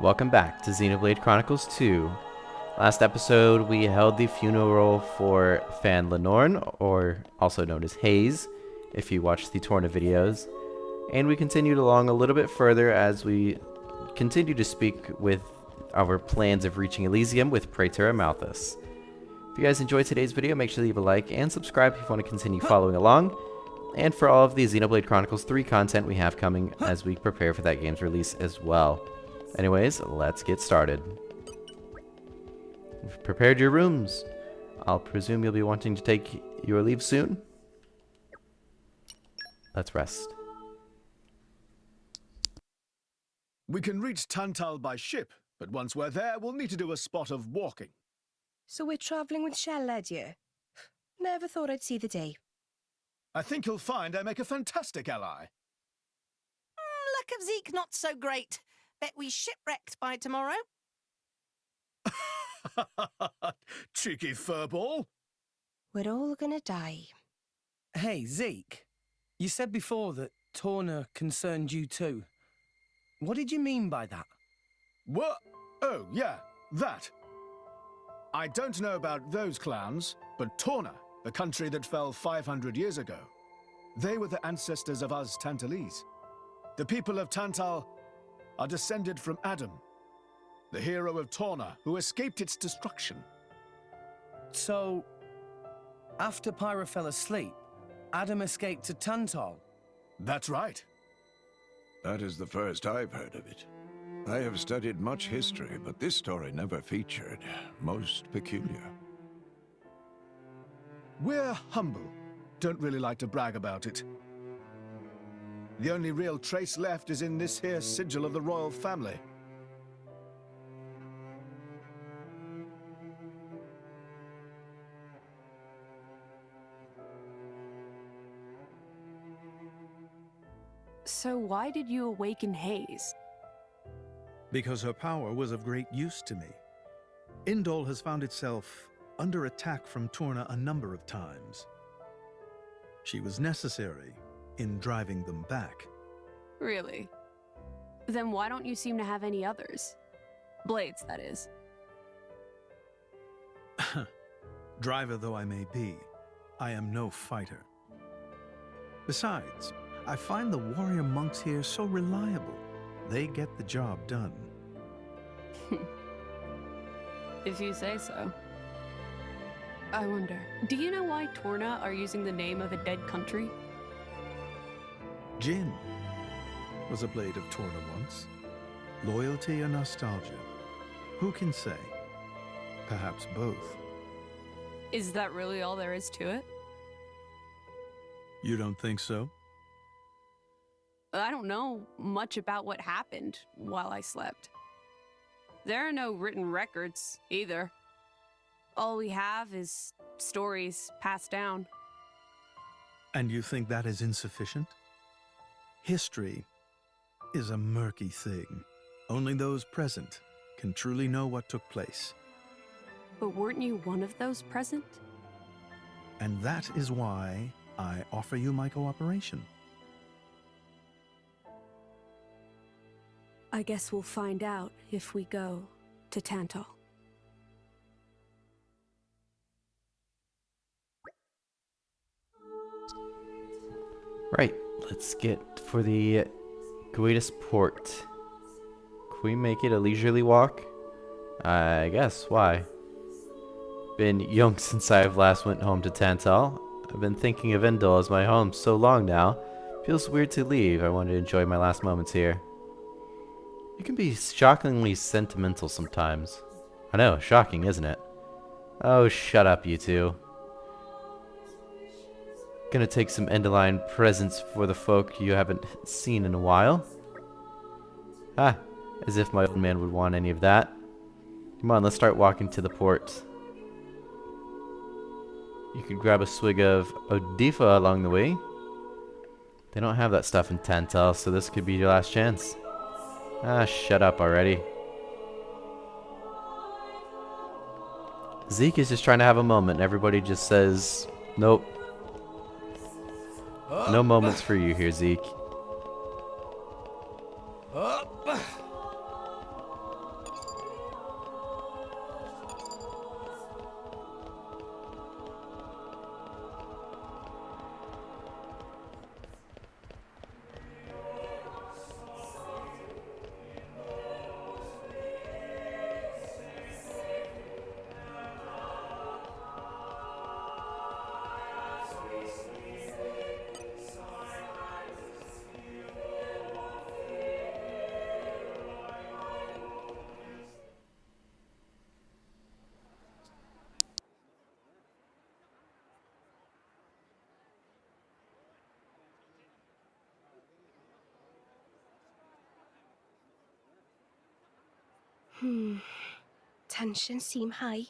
Welcome back to Xenoblade Chronicles 2. Last episode, we held the funeral for Fan Lenorn, or also known as Hayes, if you watched the Torna videos. And we continued along a little bit further as we continue to speak with our plans of reaching Elysium with Praetor Malthus. If you guys enjoyed today's video, make sure to leave a like and subscribe if you want to continue following along. And for all of the Xenoblade Chronicles 3 content we have coming as we prepare for that game's release as well. Anyways, let's get started. You've prepared your rooms. I'll presume you'll be wanting to take your leave soon. Let's rest. We can reach Tantal by ship, but once we're there, we'll need to do a spot of walking. So we're travelling with Shell, dear? Never thought I'd see the day. I think you'll find I make a fantastic ally. Luck of Zeke not so great. Bet we shipwrecked by tomorrow. Cheeky furball. We're all gonna die. Hey, Zeke. You said before that Torna concerned you too. What did you mean by that? What? Oh, yeah, that. I don't know about those clans, but Torna, the country that fell 500 years ago, they were the ancestors of us Tantalese. The people of Tantal are descended from Adam, the hero of Torna who escaped its destruction. So, after Pyra fell asleep, Adam escaped to Tantal. That's right. That is the first I've heard of it. I have studied much history, but this story never featured. Most peculiar. We're humble. Don't really like to brag about it. The only real trace left is in this here sigil of the royal family. So why did you awaken Hayes? Because her power was of great use to me. Indol has found itself under attack from Torna a number of times. She was necessary in driving them back. Really? Then why don't you seem to have any others? Blades, that is. Driver though I may be, I am no fighter. Besides, I find the warrior monks here so reliable. They get the job done. If you say so. I wonder, do you know why Torna are using the name of a dead country? Jin was a blade of Torna once. Loyalty or nostalgia? Who can say? Perhaps both. Is that really all there is to it? You don't think so? I don't know much about what happened while I slept. There are no written records, either. All we have is stories passed down. And you think that is insufficient? History is a murky thing. Only those present can truly know what took place. But weren't you one of those present? And that is why I offer you my cooperation. I guess we'll find out if we go to Tantal. Right, let's get for the Guidus Port. Can we make it a leisurely walk? I guess, why? Been young since I've last went home to Tantal. I've been thinking of Indol as my home so long now. Feels weird to leave. I want to enjoy my last moments here. You can be shockingly sentimental sometimes. I know, shocking, isn't it? Oh, shut up, you two. Gonna take some Endoline presents for the folk you haven't seen in a while. Ah, as if my old man would want any of that. Come on, let's start walking to the port. You could grab a swig of Odifa along the way. They don't have that stuff in Tantal, so this could be your last chance. Ah, shut up already. Zeke is just trying to have a moment. Everybody just says, nope. No moments for you here, Zeke. Tensions seem high.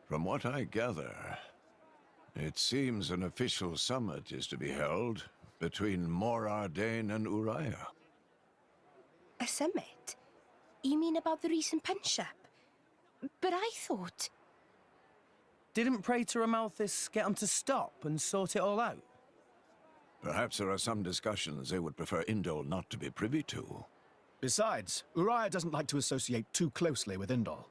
From what I gather, it seems an official summit is to be held between Mor Ardain and Uriah. A summit? You mean about the recent punch-up? But I thought... Didn't Praetor Amalthus get them to stop and sort it all out? Perhaps there are some discussions they would prefer Indol not to be privy to. Besides, Uriah doesn't like to associate too closely with Indol.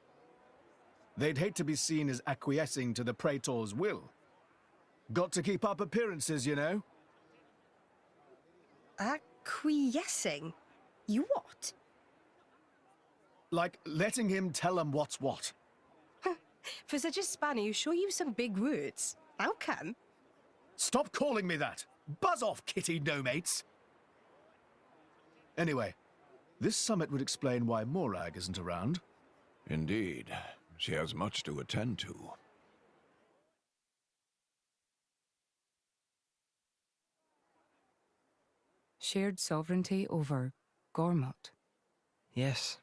They'd hate to be seen as acquiescing to the Praetor's will. Got to keep up appearances, you know? Acquiescing? You what? Like letting him tell them what's what. For such a spanner, you sure use some big words. How come? Stop calling me that! Buzz off, kitty no-mates! Anyway, this summit would explain why Morag isn't around. Indeed, she has much to attend to. Shared sovereignty over Gormott. Yes.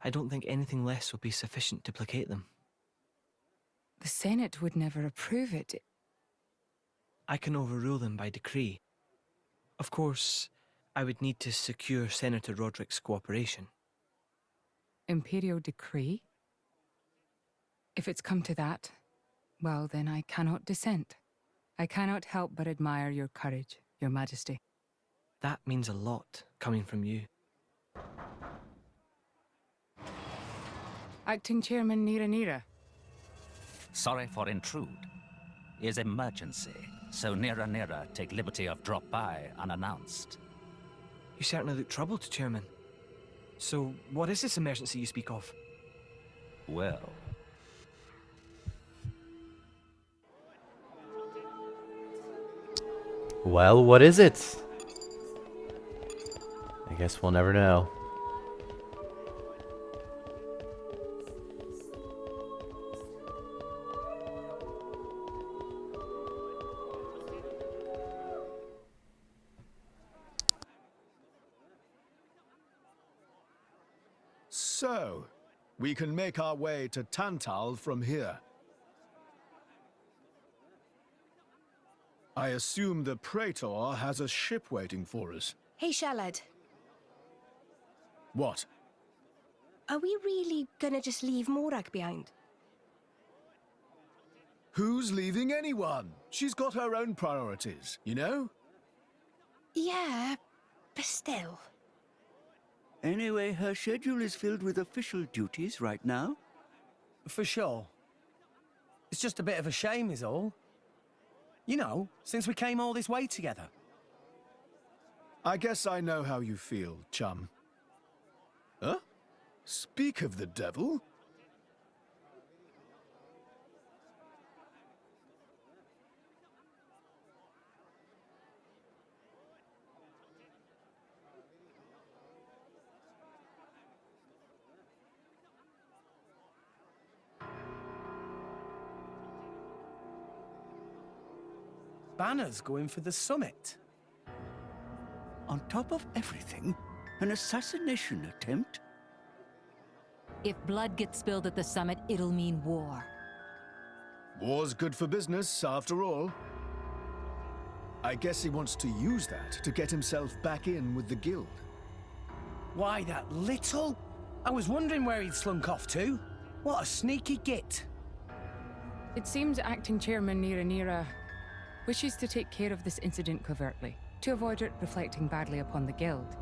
I don't think anything less would be sufficient to placate them. The Senate would never approve it. I can overrule them by decree. Of course, I would need to secure Senator Roderick's cooperation. Imperial decree? If it's come to that, well, then I cannot dissent. I cannot help but admire your courage, Your Majesty. That means a lot, coming from you. Acting Chairman Nira. Sorry for intrude. Is emergency, so Nira take liberty of drop by unannounced. You certainly look troubled, Chairman. So, what is this emergency you speak of? Well... Well, what is it? I guess we'll never know. So, we can make our way to Tantal from here. I assume the Praetor has a ship waiting for us. Hey, Shalad. What? Are we really gonna just leave Morag behind? Who's leaving anyone? She's got her own priorities, you know? Yeah, but still. Anyway, her schedule is filled with official duties right now. For sure. It's just a bit of a shame is all. You know, since we came all this way together. I guess I know how you feel, chum. Huh? Speak of the devil. Bana's going for the summit. On top of everything, an assassination attempt? If blood gets spilled at the summit, it'll mean war. War's good for business, after all. I guess he wants to use that to get himself back in with the guild. Why, that little? I was wondering where he'd slunk off to. What a sneaky git. It seems Acting Chairman Nira wishes to take care of this incident covertly, to avoid it reflecting badly upon the guild.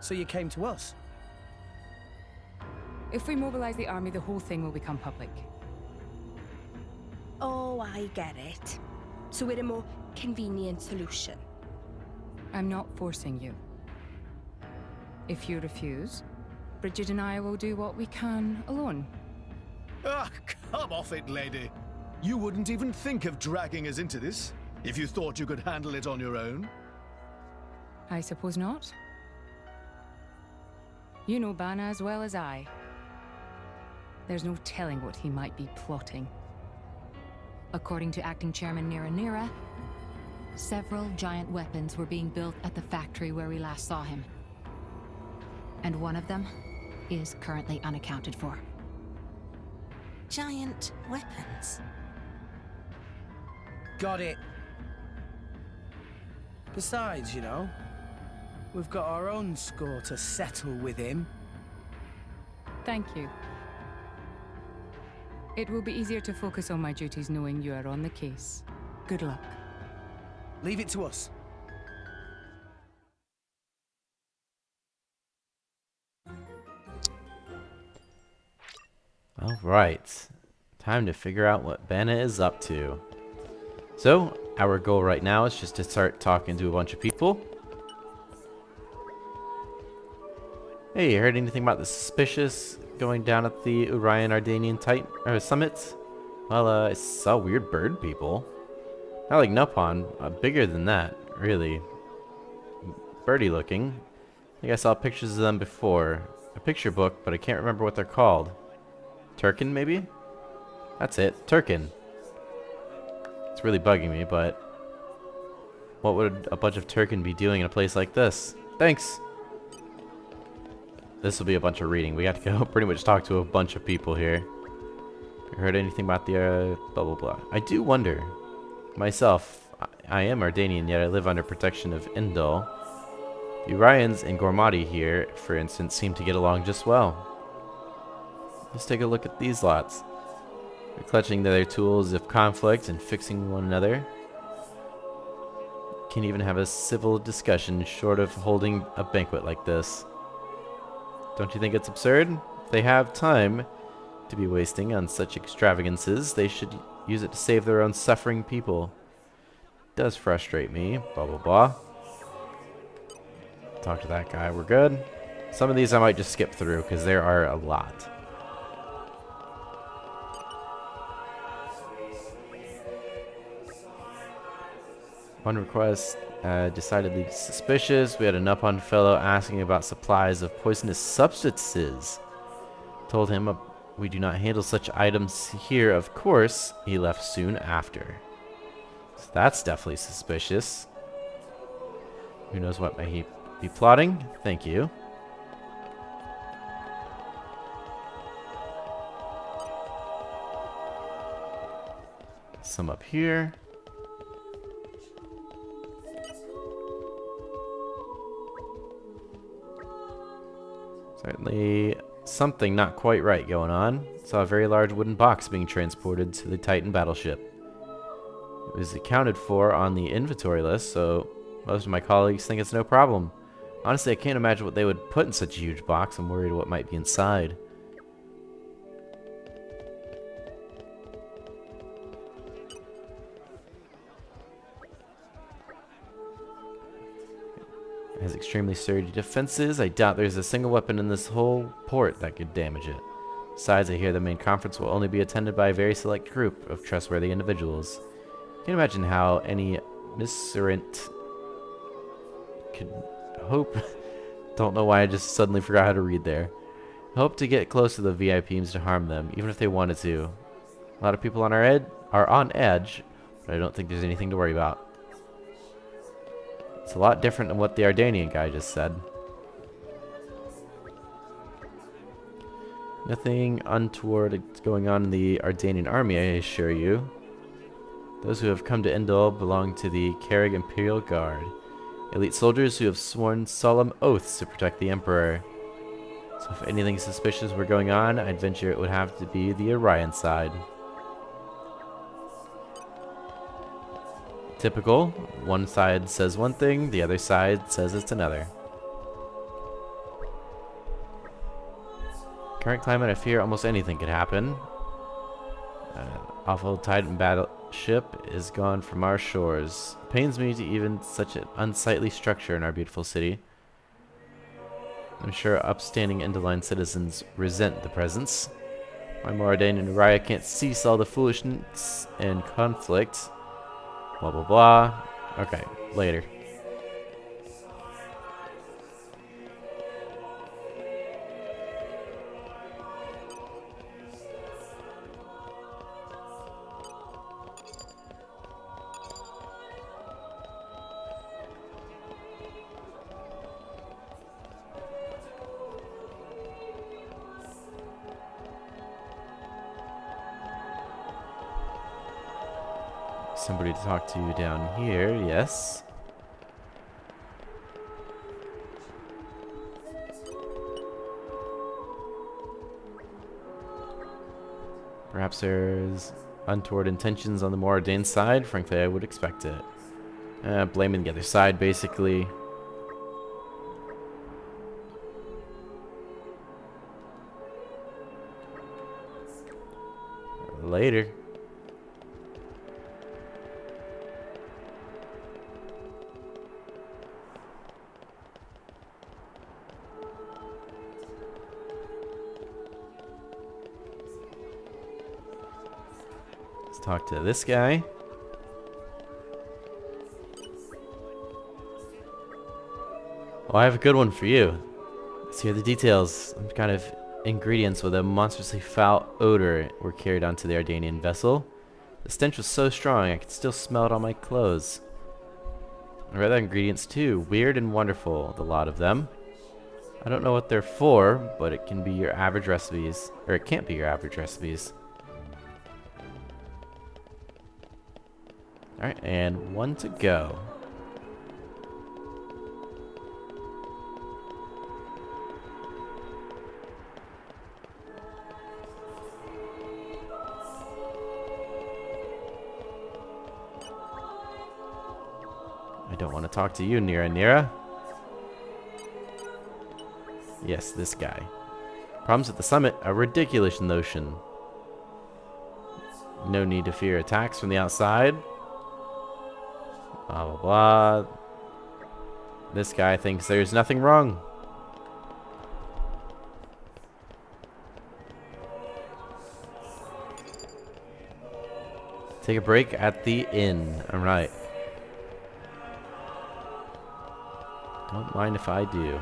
So you came to us? If we mobilize the army, the whole thing will become public. Oh, I get it. So we're a more convenient solution. I'm not forcing you. If you refuse, Bridget and I will do what we can alone. Ah, come off it, lady. You wouldn't even think of dragging us into this, if you thought you could handle it on your own. I suppose not. You know Bana as well as I. There's no telling what he might be plotting. According to Acting Chairman Nira, several giant weapons were being built at the factory where we last saw him. And one of them is currently unaccounted for. Giant weapons. Got it. Besides, you know, we've got our own score to settle with him. Thank you. It will be easier to focus on my duties knowing you are on the case. Good luck. Leave it to us. Alright. Time to figure out what Bana is up to. So, our goal right now is just to start talking to a bunch of people. Hey, you heard anything about the suspicious going down at the Orion Ardanian Titan summit? Well, I saw weird bird people. Not like Nupon, bigger than that, really. Birdie looking. I think I saw pictures of them before. A picture book, but I can't remember what they're called. Turkin, maybe? That's it, Turkin. It's really bugging me, but what would a bunch of Turkin be doing in a place like this? Thanks! This will be a bunch of reading. We have to go pretty much talk to a bunch of people here. You heard anything about the blah blah blah. I do wonder. Myself, I am Ardanian, yet I live under protection of Indol. The Orions and Gormati here, for instance, seem to get along just well. Let's take a look at these lots. They're clutching their tools of conflict and fixing one another. Can't even have a civil discussion short of holding a banquet like this. Don't you think it's absurd? If they have time to be wasting on such extravagances, they should use it to save their own suffering people. It does frustrate me. Blah blah blah. Talk to that guy. We're good. Some of these I might just skip through because there are a lot. One request, decidedly suspicious. We had a Nupon fellow asking about supplies of poisonous substances. Told him we do not handle such items here, of course. He left soon after. So that's definitely suspicious. Who knows what may he be plotting? Thank you. Some up here. Certainly something not quite right going on. Saw a very large wooden box being transported to the Titan battleship. It was accounted for on the inventory list, so most of my colleagues think it's no problem. Honestly, I can't imagine what they would put in such a huge box. I'm worried what might be inside. It has extremely sturdy defenses. I doubt there's a single weapon in this whole port that could damage it. Besides, I hear the main conference will only be attended by a very select group of trustworthy individuals. Can't imagine how any miscreant could hope. Don't know why I just suddenly forgot how to read there. Hope to get close to the VIPs to harm them, even if they wanted to. A lot of people on our are on edge, but I don't think there's anything to worry about. It's a lot different than what the Ardanian guy just said. Nothing untoward going on in the Ardanian army, I assure you. Those who have come to Indol belong to the Carrig Imperial Guard. Elite soldiers who have sworn solemn oaths to protect the Emperor. So if anything suspicious were going on, I'd venture it would have to be the Orion side. Typical. One side says one thing, the other side says it's another. Current climate, I fear almost anything could happen. Awful Titan battleship is gone from our shores. Pains me to even such an unsightly structure in our beautiful city. I'm sure upstanding Indoline citizens resent the presence. My Moradane and Uriah can't cease all the foolishness and conflict. Blah blah blah. Okay, later. Somebody to talk to down here, yes. Perhaps there's untoward intentions on the more ordained side. Frankly, I would expect it. Blaming the other side, basically. Later. Let's talk to this guy. Oh, I have a good one for you. Let's hear the details. Some kind of ingredients with a monstrously foul odor were carried onto the Ardanian vessel. The stench was so strong I could still smell it on my clothes. I read the ingredients too. Weird and wonderful, the lot of them. I don't know what they're for, but it can be your average recipes. Or it can't be your average recipes. Alright, and one to go. I don't want to talk to you, Nira. Yes, this guy. Problems at the summit, a ridiculous notion. No need to fear attacks from the outside. Blah, blah, blah. This guy thinks there's nothing wrong. Take a break at the inn. Alright. Don't mind if I do.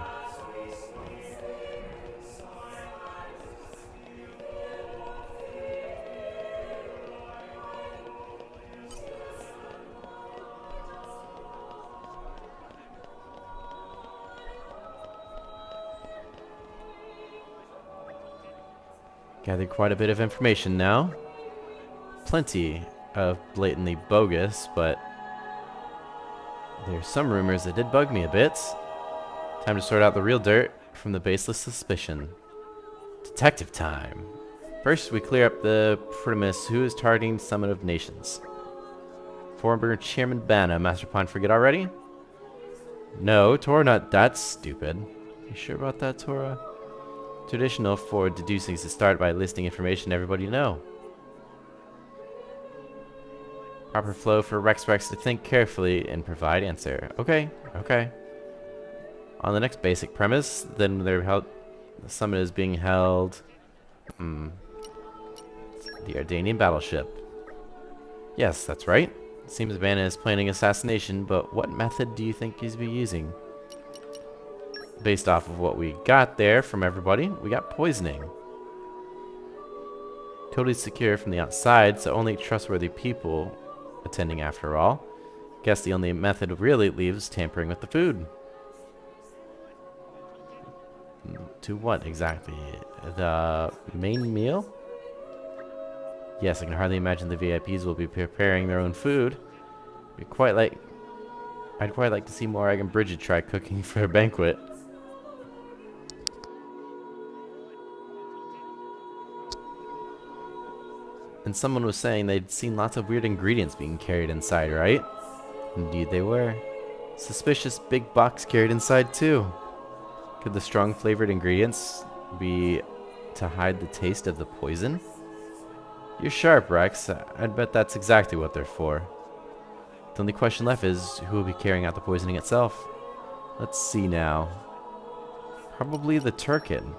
Gathered quite a bit of information now. Plenty of blatantly bogus, but there's some rumors that did bug me a bit. Time to sort out the real dirt from the baseless suspicion. Detective time. First, we clear up the premise who is targeting Summit of Nations. Former Chairman Bana, Master Plan forget already? No, Tora not that stupid. You sure about that, Tora? Traditional for deducing is to start by listing information everybody know. Proper flow for Rex to think carefully and provide answer. Okay, okay. On the next basic premise, then the summit is being held. The Ardanian battleship. Yes, that's right. It seems Bana is planning assassination, but what method do you think he's be using? Based off of what we got there from everybody, we got poisoning. Totally secure from the outside, so only trustworthy people attending after all. Guess the only method really leaves tampering with the food. To what exactly? The main meal? Yes, I can hardly imagine the VIPs will be preparing their own food. I'd quite like to see Morag and Bridget try cooking for a banquet. And someone was saying they'd seen lots of weird ingredients being carried inside, right? Indeed they were. Suspicious big box carried inside too. Could the strong flavored ingredients be to hide the taste of the poison? You're sharp, Rex. I'd bet that's exactly what they're for. The only question left is who will be carrying out the poisoning itself. Let's see now. Probably the Turkin.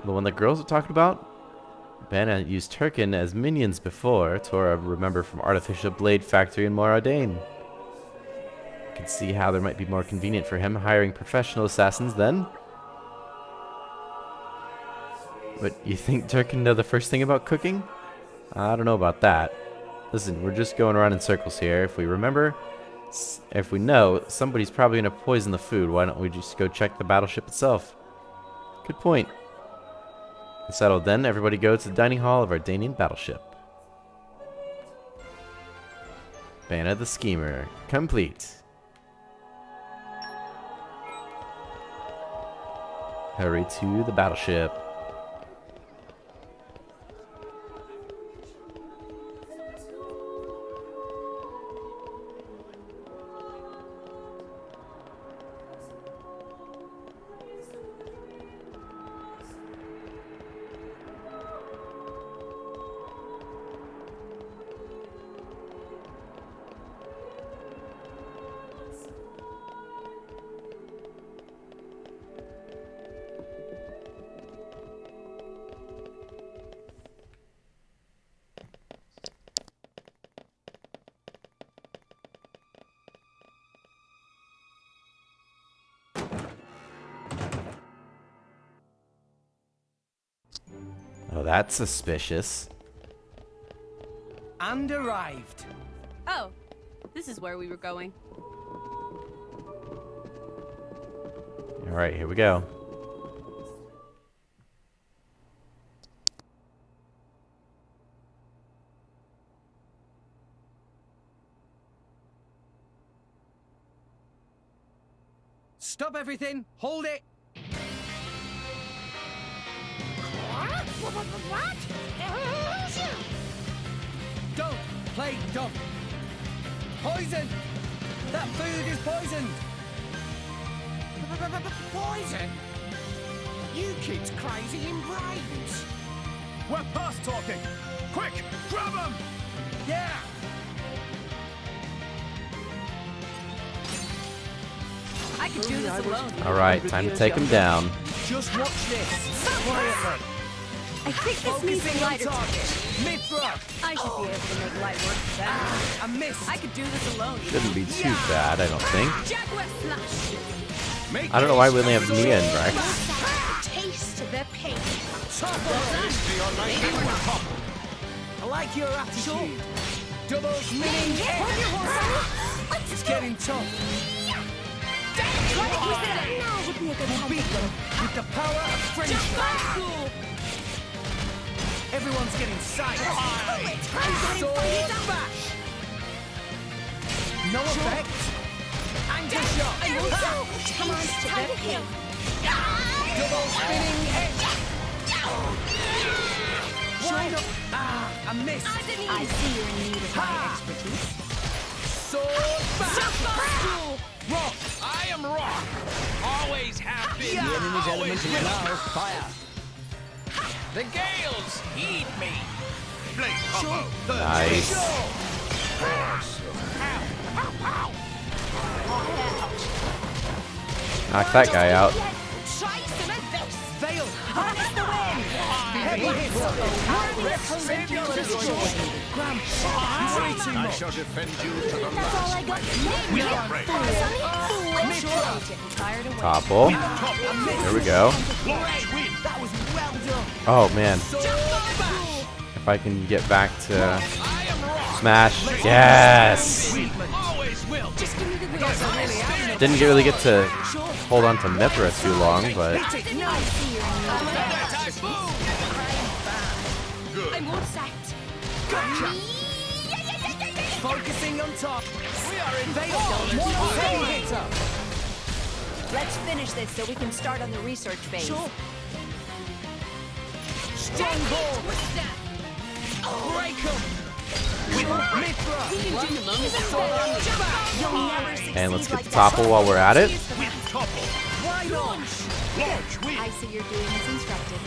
The one that girls are talking about? Bana used Turkin as minions before, Tora remember from Artificial Blade Factory in Moradane. I can see how there might be more convenient for him hiring professional assassins then. But you think Turkin know the first thing about cooking? I don't know about that. Listen, we're just going around in circles here. If we know, somebody's probably going to poison the food. Why don't we just go check the battleship itself? Good point. Settled then, everybody go to the dining hall of Ardanian battleship. Bana the Schemer, complete. Hurry to the battleship. Oh, that's suspicious. And arrived. Oh, this is where we were going. Alright, here we go. Stop everything! Hold it! What? Don't play dumb! Poison! That food is poisoned! Poison? You kids crazy in brains. We're past talking. Quick, grab them! Yeah! I could do this alone. Alright, time to take him down. Just watch this! Quietly! I think this needs a Focusing on lighter target! touch. Mid-thrust! I should be able to make light work of that. A miss! I could do this alone. Shouldn't be too bad, I don't think. Jaguar slash. I don't know why we only have Mia and Rex. Taste the pain. I like your attitude! Double spinning hit! It's getting tough! Now would be a good time. Beat them with the power of friendship! Everyone's getting sight! Sword bash! No effect! Anchor shot! Come on, time to hit. Double spinning edge! Why not? Ah, a miss! I see you're in need of my expertise. Sword bash! Rock! I am Rock. Always have been. The enemy's element is now fire. The Gales heed me. Blade combo. Nice. Knock that guy out. Veil! Heavy hit! Save your Graham, you worry too I much. shall defend you to the That's all I got. Topple. There we go. That was well done. Oh man. If I can get back to smash. Yes! Always will. Just give me the Didn't really get to hold on to Mithra too long, but I'm all set. Gotcha. Focusing on top. We are in Veil. Heavy hitter. Let's finish this so we can start on the research phase. Sure. Strong ball. Break 'em. Mithra. and let's get the topple while we're at it. Why not? I see you're doing as instructed.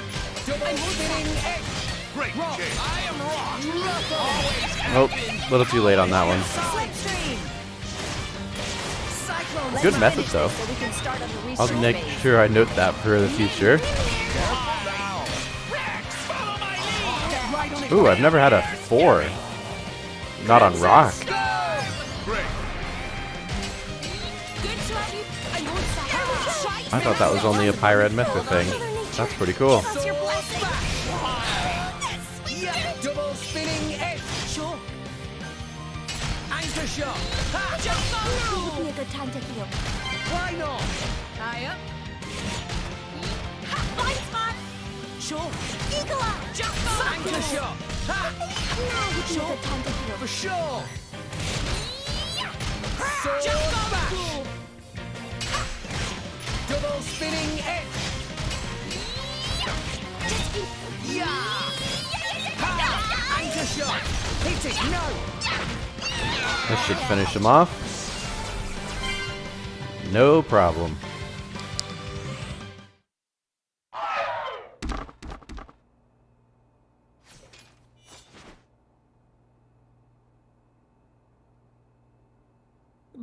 Double spinning edge. Great Rock. I am Rock. Oh, a little too late on that one. Cyclone. Good method though. So we can start on the research I'll make phase. sure I note that for the future. Right on it. Ooh, I've never had a 4. Not on rock. I thought that was only a Pyred Mithra thing. That's pretty cool. That's your blessing. Yeah, double spinning edge. Sure. Anchor shot. Ha! Now would be a good time to heal. Why not? Tie up. Blind spot. Sure. Eagle eye. Anchor shot. Ha! Now would be a good time to heal. For sure. Jump back! Double spinning edge! Yeah! Ha! Anchor shot! Hit it! No! That should finish him off. No problem.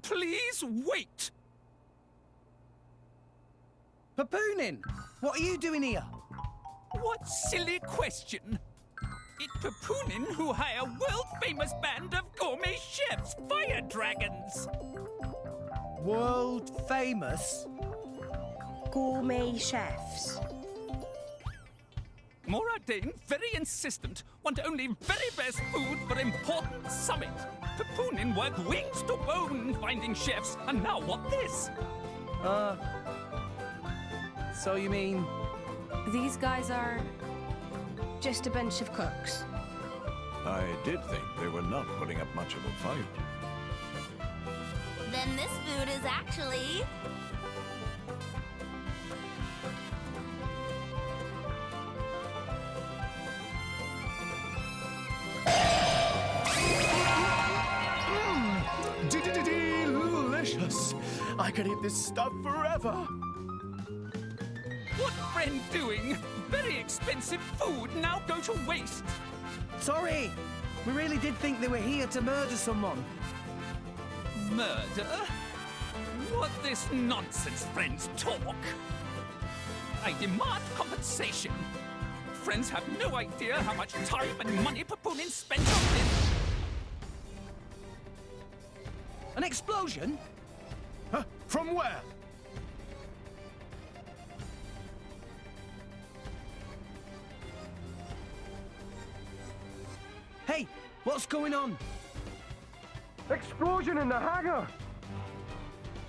Please wait! Papoonin! What are you doing here? What silly question! It's Papoonin who hire world-famous band of gourmet chefs, fire dragons! World famous? Gourmet chefs. Moradane, very insistent, want only very best food for important summit. Papoonin work wings to bone finding chefs, and now what this? So you mean... These guys are just a bunch of cooks. I did think they were not putting up much of a fight. Then this food is actually... Delicious! I could eat this stuff forever! What friend doing? Very expensive food now go to waste. Sorry! We really did think they were here to murder someone. Murder? What this nonsense friends talk? I demand compensation. Friends have no idea how much time and money Papoonin spent on this. An explosion? Huh? From where? Hey, what's going on? Explosion in the hangar!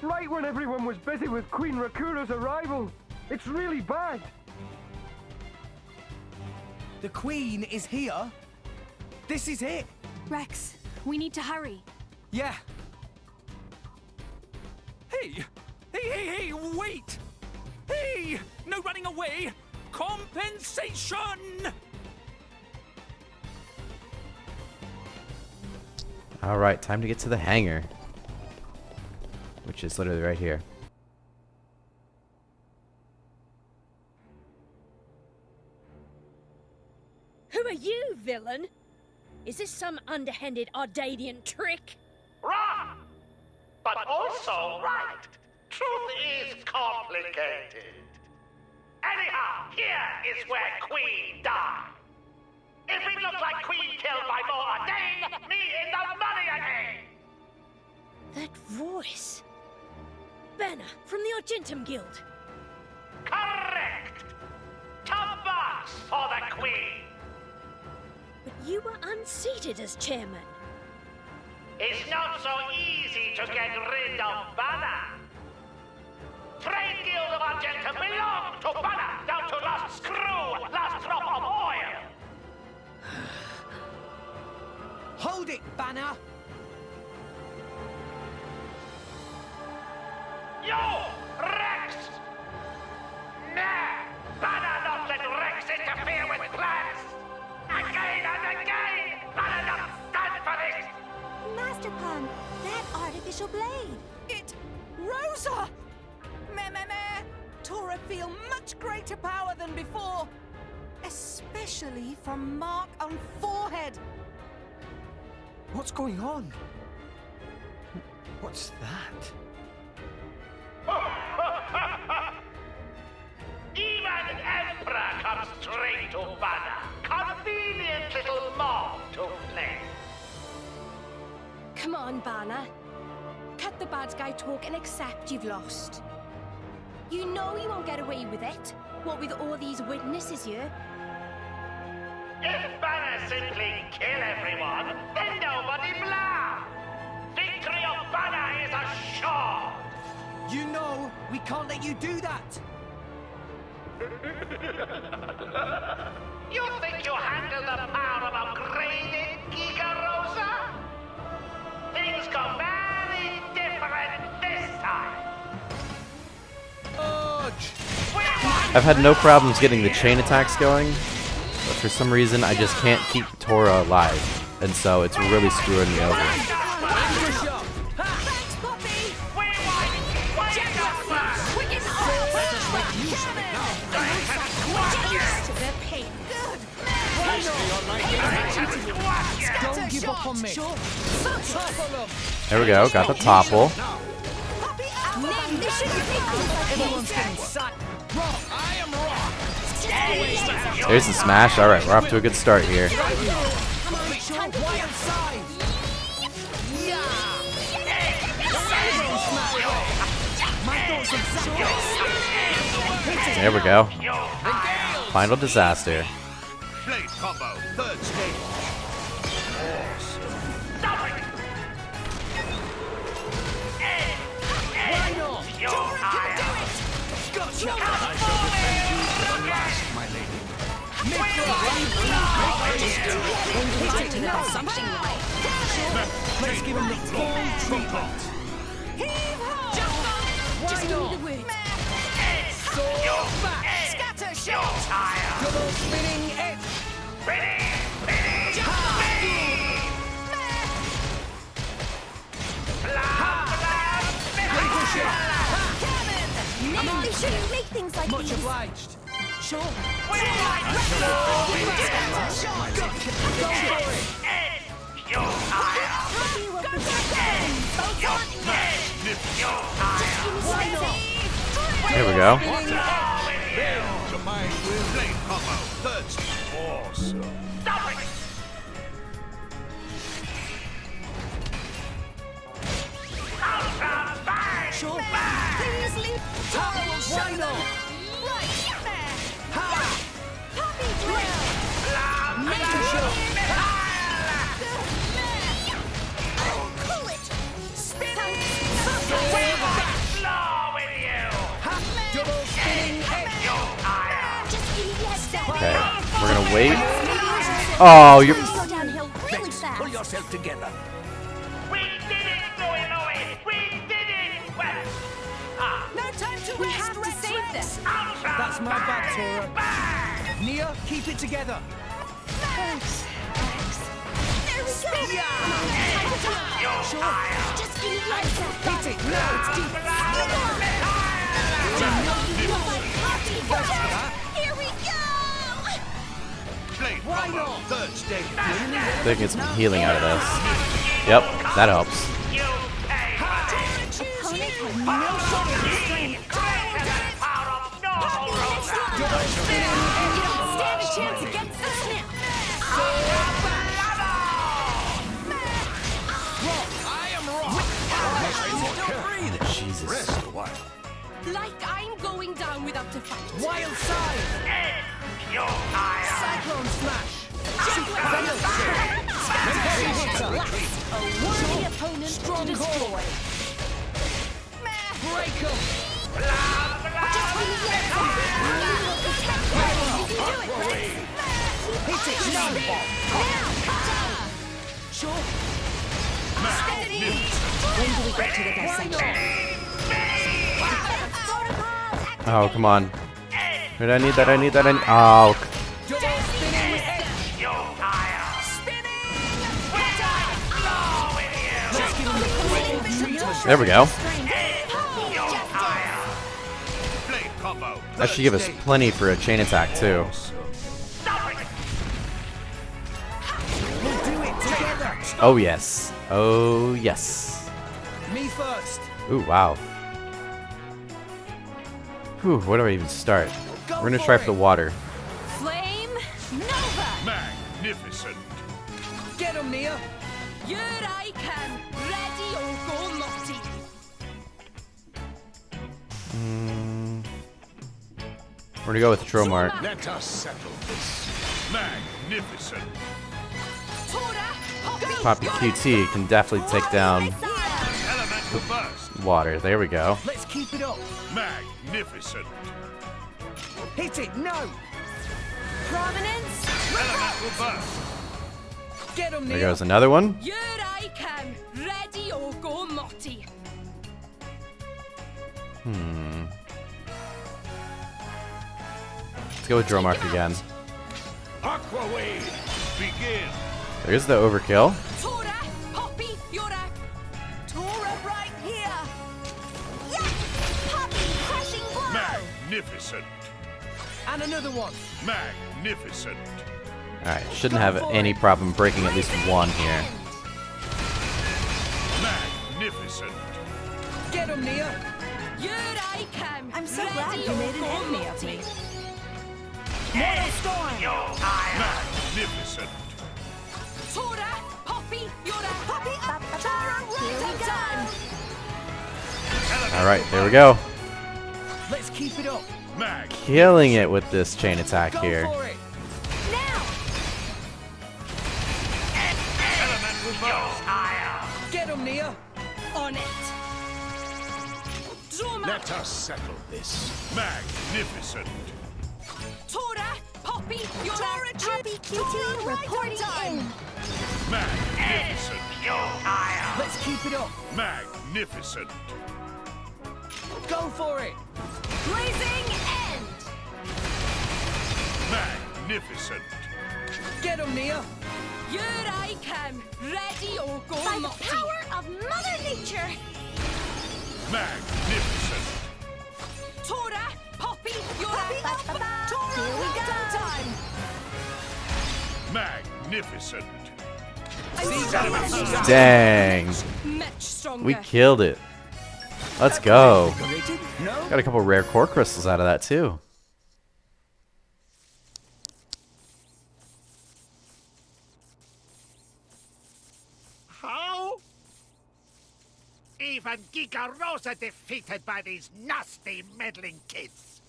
Right when everyone was busy with Queen Rakura's arrival. It's really bad. The Queen is here? This is it? Rex, we need to hurry. Yeah. Hey, wait! Hey, no running away! Compensation! Alright, time to get to the hangar. Which is literally right here. Who are you, villain? Is this some underhanded Ardadian trick? Wrong! But also right. Truth is complicated. Anyhow, here is where Queen died. If it looks like Queen killed by Moradane, me in the money again! That voice. Bana from the Argentum Guild. Correct! Top box for the Queen! But you were unseated as chairman. It's not so easy to get rid of Bana. Trade Guild of Argentum belong to Bana, down to last screw, last drop of oil! Hold it, Bana! You! Rex! Nah! Bana not let Rex interfere with plans! Again and again! Bana not stand for this! Master Pun, that artificial blade. It... Rosa! Meh. Tora feel much greater power than before. Especially from mark on forehead. What's going on? What's that? Even Emperor comes straight to Bana. Convenient little mob to play. Come on, Bana. Cut the bad guy talk and accept you've lost. You know you won't get away with it. What with all these witnesses here? If Bana simply kill everyone, then nobody blah. Victory of Bana is assured. You know we can't let you do that. You think you handle the power of upgraded Giga Rosa? Things go very different I've had no problems getting the chain attacks going, but for some reason I just can't keep Tora alive, and so it's really screwing me over. Don't give up on me. There we go, got the topple. There's the smash. Alright, we're off to a good start here. There we go. Final disaster. Blade combo, third stage. Let's give him the full treatment. Just give me the word. Scatter shot. Double spinning edge. They shouldn't make things like Much these. obliged. Sure. There we go. Awesome. Sure. Please leave. Why not? Right. Ha! Puppy drill. Make a shot. Cool it. Spinning. Double spinning edge. Just give me the head step. Okay, we're gonna wait. Oh, you're. Go downhill really fast. Pull yourself together. We did it, Louie Louie! We did it! Well, No time to We rest. have to save this. That's my bad, Tora. Nia, keep it together. Thanks. There we go. Sure. Just give me the head step. Hit it now. It's deep. Here we go. Blade combo, third stage. I think it's some healing out of this. Yep, that helps. Opponent had no shot in this game. You don't stand a chance against this now. Jesus. Rest a while. Like I'm going down without a fight. Wild side. Cyclone smash. A worthy opponent to destroy. Break him. Hit it now. Sure. When do we get to the dissection? Oh, come on. Did I need that? I need that. Oh. There we go. That should give us plenty for a chain attack, too. Oh, yes. Oh, yes. Me first. Ooh, wow. Whew, where do I even start? We're gonna try for the water. Flame Nova. Magnificent. Get him, Nia. Here I come. Ready or go naughty. We're gonna go with Tromart. Let us settle this. Magnificent. Poppy QT can definitely take down Elemental burst. water. There we go. Let's keep it up. Magnificent. Hit it now. Prominence. Elemental burst. Get him, There Nia. goes another one. Here I come. Ready or go naughty. Let's go with Dromark again. Aqua Wave, begin. There's the overkill. Tora, Poppy, Yura. Tora right here. Yes! Poppy, crushing blow! Magnificent. And another one. Magnificent. Alright, shouldn't have any problem breaking at least one here. Magnificent. Get him, Nia. Here I come. I'm so glad you made an enemy of me. Mortal Storm. Magnificent. Tora, Poppy, Yura. Poppy up, Tora, Here we done. Alright, there we go. Let's keep it up. Killing it with this chain attack Go here. for it. Now! Get him, Nia. On it. Droma. Let us settle this. Magnificent. Tora, Poppy, Yura. Tora, Poppy, QT, reporting in. Magnificent. Let's keep it up. Magnificent. Go for it. Blazing End. Magnificent. Get him, Nia. Here I come. Ready or go, By the Moxie. power of Mother Nature! Magnificent. Tora, Poppy, Yura. Poppy up, Tora, here we go. time. Magnificent. Dang. Much stronger. We killed it. Let's go. No? Got a couple rare core crystals out of that too. How? Even Giga Rosa defeated by these nasty meddling kids.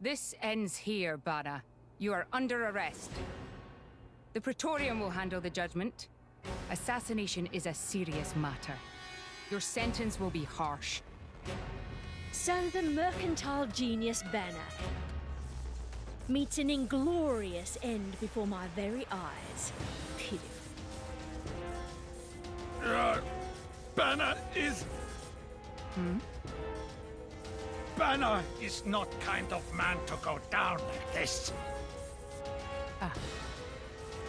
This ends here, Bana. You are under arrest. The Praetorium will handle the judgment. Assassination is a serious matter. Your sentence will be harsh. So the mercantile genius Bana meets an inglorious end before my very eyes. Pitiful. Bana is... Bana is not kind of man to go down like this. Ah.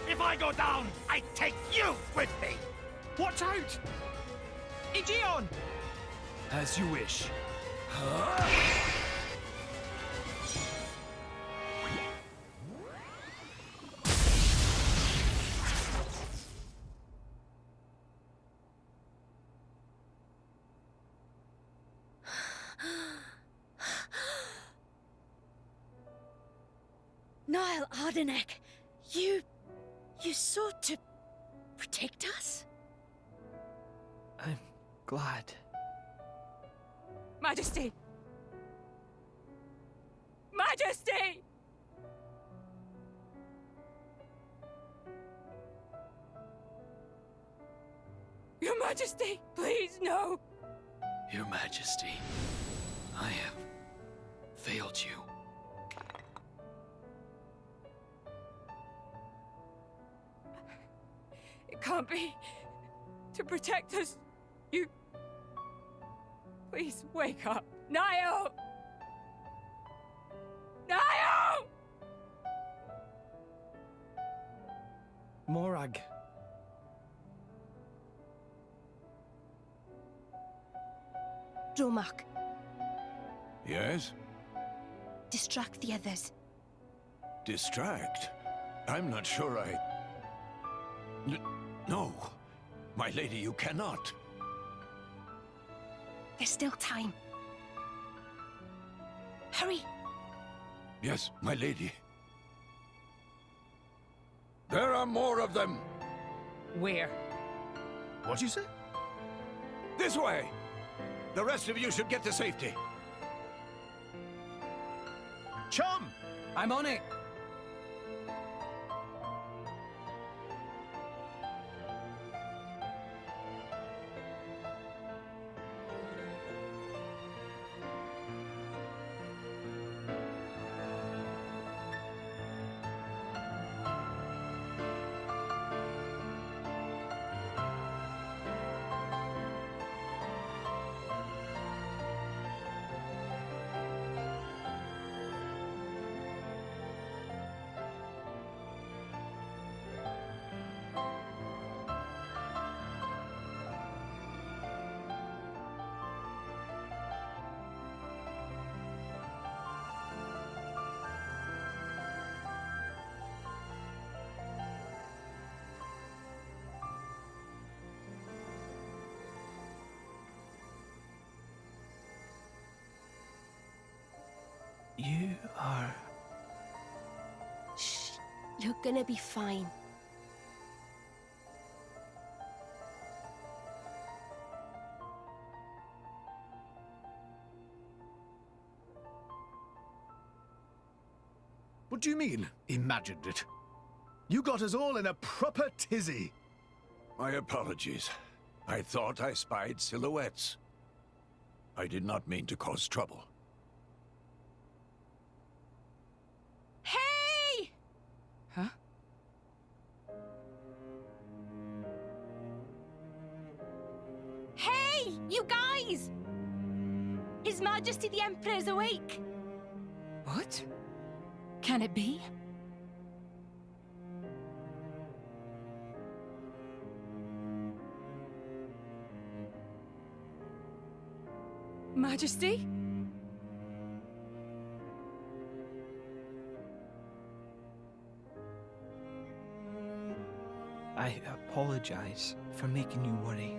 If I go down, I take you with me. Watch out! Aegeon! As you wish. Niall Ardenek, you sought to protect us? I'm glad. Majesty! Majesty! Your Majesty, please, no! Your Majesty, I have failed you. It can't be. To protect us, you... Please wake up. Niall! Niall! Morag. Dromark, Yes? distract the others. Distract? I'm not sure I... No. My lady, you cannot. There's still time. Hurry! Yes, my lady. There are more of them. Where? What'd you say? This way! The rest of you should get to safety. Chum! I'm on it. You are... Shh. You're gonna be fine. What do you mean, imagined it? You got us all in a proper tizzy. My apologies. I thought I spied silhouettes. I did not mean to cause trouble. Hey! Huh? Hey, you guys! His Majesty the Emperor's awake. What? Can it be? Majesty? I apologize for making you worry.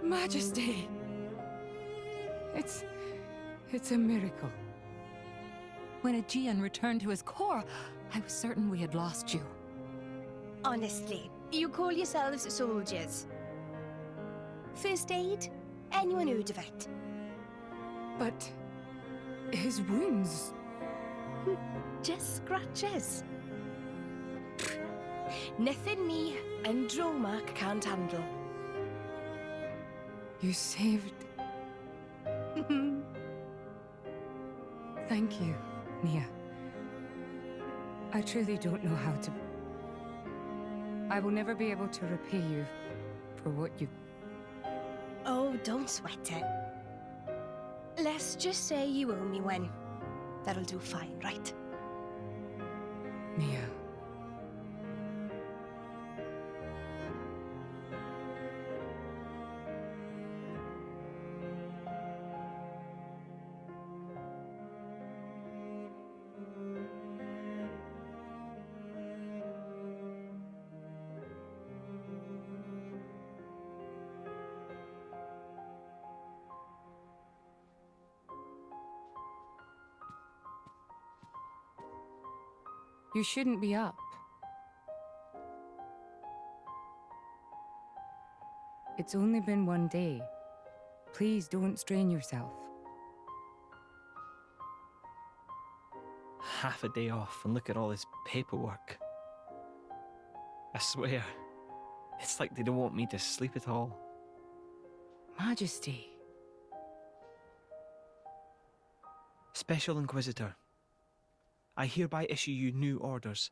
Majesty! It's a miracle. When Aegean returned to his core, I was certain we had lost you. Honestly, you call yourselves soldiers. First aid? Anyone heard of it? But his wounds... Just scratches. Nothing me and Dromark can't handle. You saved... Thank you, Nia. I truly don't know how to... I will never be able to repay you for what you... Oh, don't sweat it. Let's just say you owe me one. That'll do fine, right? Nia. You shouldn't be up. It's only been one day. Please don't strain yourself. Half a day off and look at all this paperwork. I swear, it's like they don't want me to sleep at all. Majesty. Special Inquisitor, I hereby issue you new orders.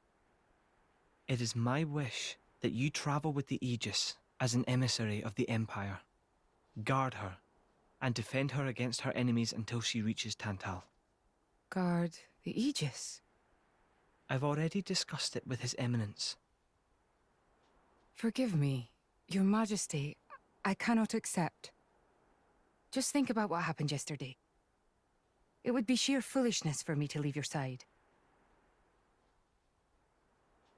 It is my wish that you travel with the Aegis as an emissary of the Empire. Guard her, and defend her against her enemies until she reaches Tantal. Guard the Aegis? I've already discussed it with His Eminence. Forgive me, Your Majesty. I cannot accept. Just think about what happened yesterday. It would be sheer foolishness for me to leave your side.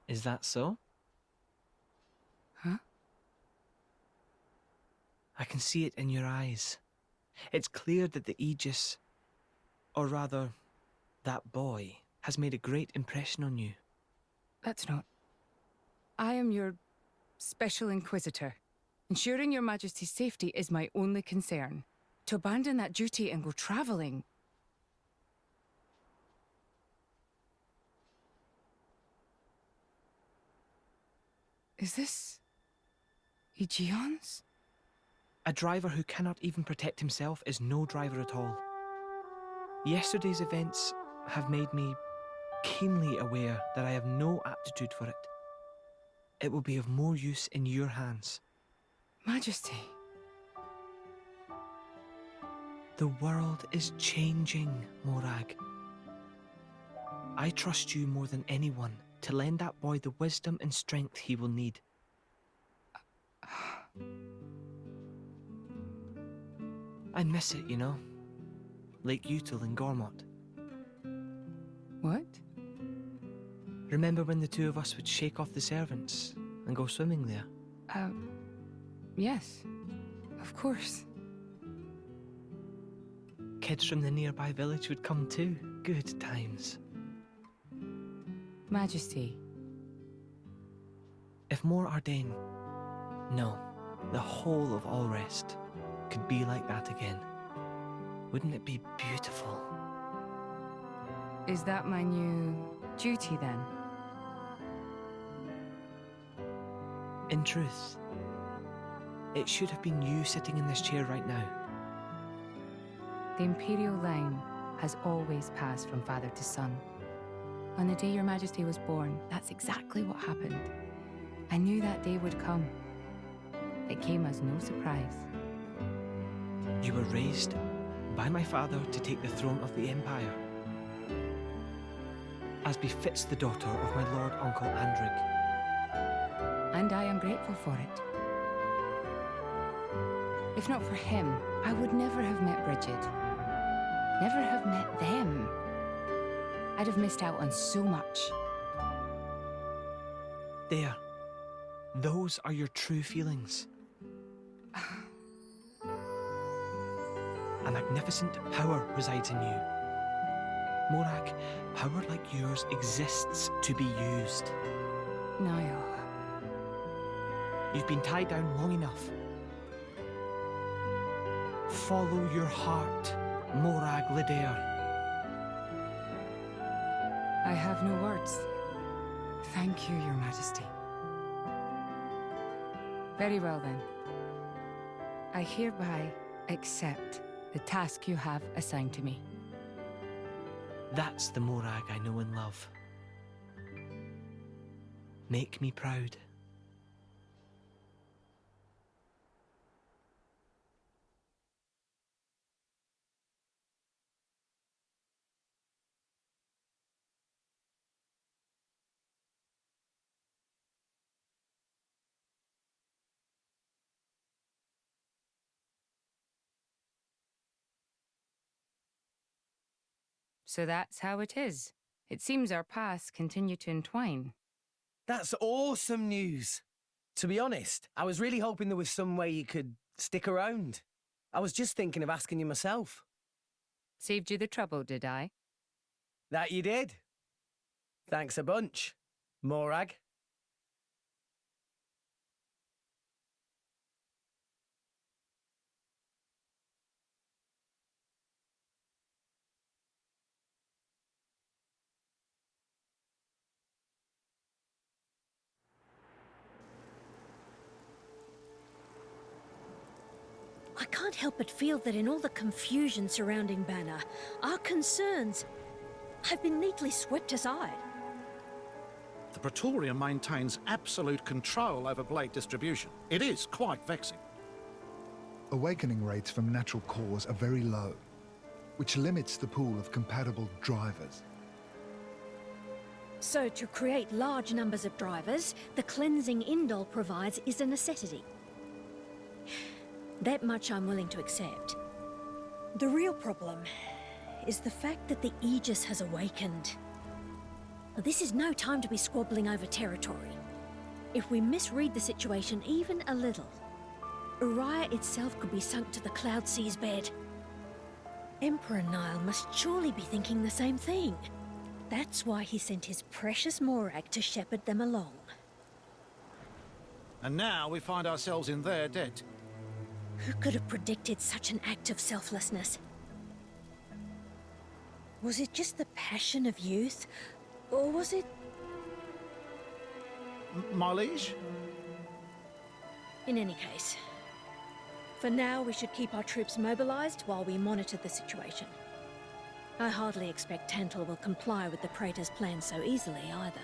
Is that so? Huh? I can see it in your eyes. It's clear that the Aegis, or rather, that boy, has made a great impression on you. That's not... I am your Special Inquisitor. Ensuring Your Majesty's safety is my only concern. To abandon that duty and go traveling... Is this... Aegeon's? A driver who cannot even protect himself is no driver at all. Yesterday's events have made me keenly aware that I have no aptitude for it. It will be of more use in your hands. Majesty. The world is changing, Morag. I trust you more than anyone to lend that boy the wisdom and strength he will need. I miss it, you know. Lake Util and Gormott. What? Remember when the two of us would shake off the servants and go swimming there? Yes. Of course. Kids from the nearby village would come too. good times. Majesty. If Mor Ardain, no, the whole of Allrest, could be like that again, wouldn't it be beautiful? Is that my new duty then? In truth, it should have been you sitting in this chair right now. The Imperial line has always passed from father to son. On the day your Majesty was born, that's exactly what happened. I knew that day would come. It came as no surprise. You were raised by my father to take the throne of the Empire, as befits the daughter of my Lord Uncle Andric. And I am grateful for it. If not for him, I would never have met Bridget. Never have met them. I'd have missed out on so much. There. Those are your true feelings. A magnificent power resides in you. Morag, power like yours exists to be used. Niall. You've been tied down long enough. Follow your heart, Morag Lidair. I have no words. Thank you, Your Majesty. Very well then. I hereby accept the task you have assigned to me. That's the Morag I know and love. Make me proud. So that's how it is. It seems our paths continue to entwine. That's awesome news. To be honest, I was really hoping there was some way you could stick around. I was just thinking of asking you myself. Saved you the trouble, did I? That you did. Thanks a bunch, Morag. I can't help but feel that in all the confusion surrounding Bana, our concerns have been neatly swept aside. The Praetorian maintains absolute control over blade distribution. It is quite vexing. Awakening rates from natural cores are very low, which limits the pool of compatible drivers. So to create large numbers of drivers, the cleansing Indol provides is a necessity. That much I'm willing to accept. The real problem is the fact that the Aegis has awakened. This is no time to be squabbling over territory. If we misread the situation even a little, Uriah itself could be sunk to the Cloud Sea's bed. Emperor Niall must surely be thinking the same thing. That's why he sent his precious Morag to shepherd them along. And now we find ourselves in their debt. Who could have predicted such an act of selflessness? Was it just the passion of youth? Or was it... My liege? In any case, for now we should keep our troops mobilized while we monitor the situation. I hardly expect Tantal will comply with the Praetor's plan so easily either.